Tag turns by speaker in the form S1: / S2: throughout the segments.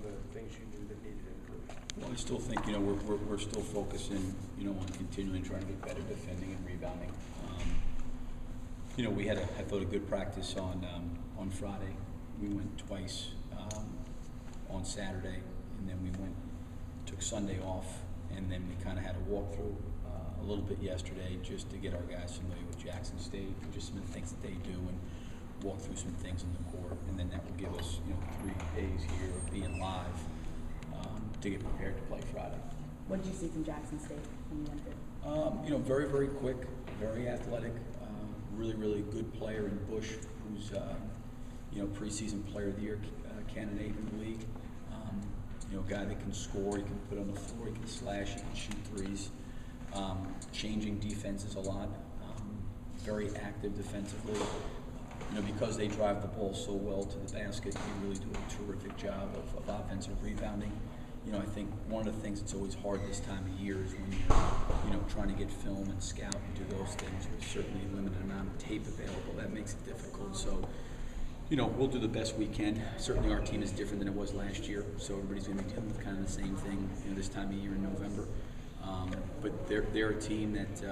S1: of the things you knew that needed improvement?
S2: Well, I still think, we're still focusing, on continuing trying to get better defending and rebounding. We had I thought a good practice on Friday. We went twice on Saturday, and then we took Sunday off, and then we kind of had a walkthrough a little bit yesterday just to get our guys familiar with Jackson State and just some of the things that they do and walk through some things in the court, and then that will give us 3 days here of being live to get prepared to play Friday.
S3: What did you see from Jackson State when you went there?
S2: Very, very quick, very athletic, really, really good player in Bush, who's preseason player of the year candidate in the league. Guy that can score, he can put on the floor, he can slash, he can shoot threes. Changing defenses a lot. Very active defensively. Because they drive the ball so well to the basket, they really do a terrific job of offensive rebounding. I think one of the things that's always hard this time of year is when you're, trying to get film and scout and do those things. There's certainly a limited amount of tape available. That makes it difficult. So, we'll do the best we can. Certainly our team is different than it was last year, so everybody's going to be dealing with kind of the same thing, this time of year in November. But they're a team that,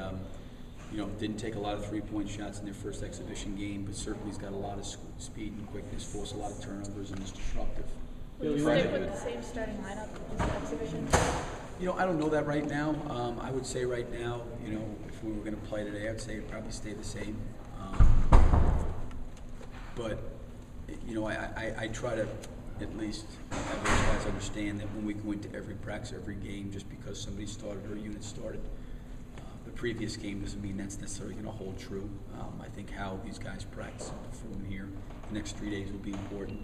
S2: didn't take a lot of three-point shots in their first exhibition game, but certainly has got a lot of speed and quickness, forced a lot of turnovers, and is disruptive.
S4: Will you stick with the same starting lineup as the exhibition?
S2: I don't know that right now. I would say right now, if we were going to play today, I'd say it'd probably stay the same. But, I try to at least have those guys understand that when we go into every practice, every game, just because somebody started or a unit started, the previous game doesn't mean that's necessarily going to hold true. I think how these guys practice and perform here the next 3 days will be important.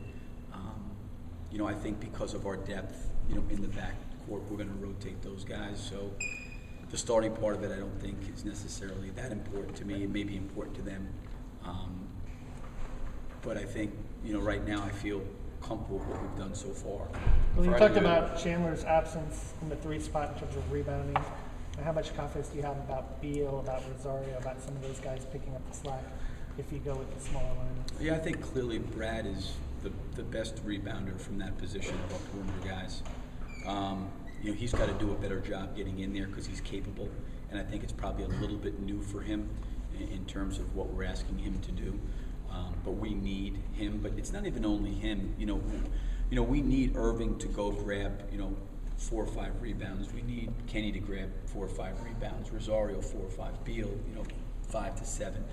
S2: I think because of our depth, in the back court, we're going to rotate those guys. So the starting part of it, I don't think is necessarily that important to me. It may be important to them. But I think, right now I feel comfortable with what we've done so far.
S5: Well, you talked about Chandler's absence in the 3 spot in terms of rebounding. How much confidence do you have about Beal, about Rosario, about some of those guys picking up the slack if you go with the smaller lineup?
S2: Yeah, I think clearly Brad is the best rebounder from that position of our perimeter guys. He's got to do a better job getting in there because he's capable, and I think it's probably a little bit new for him in terms of what we're asking him to do. But we need him, but it's not even only him. We need Irving to go grab 4 or 5 rebounds. We need Kenny to grab 4 or 5 rebounds. Rosario 4 or 5. Beal 5 to 7.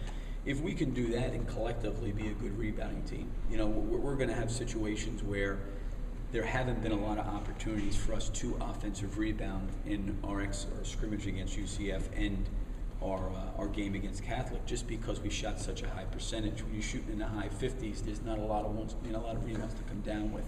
S2: If we can do that and collectively be a good rebounding team, we're going to have situations where there haven't been a lot of opportunities for us to offensive rebound in our scrimmage against UCF and our game against Catholic, just because we shot such a high percentage. When you're shooting in the high 50s, there's not a lot of rebounds to come down with.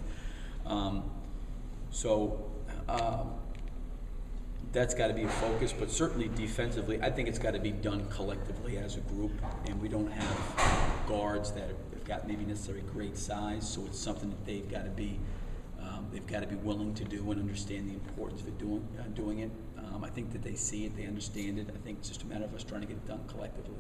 S2: That's got to be a focus, but certainly defensively, I think it's got to be done collectively as a group, and we don't have guards that have got maybe necessarily great size, so it's something that they've got to be willing to do and understand the importance of doing it. I think that they see it, they understand it. I think it's just a matter of us trying to get it done collectively.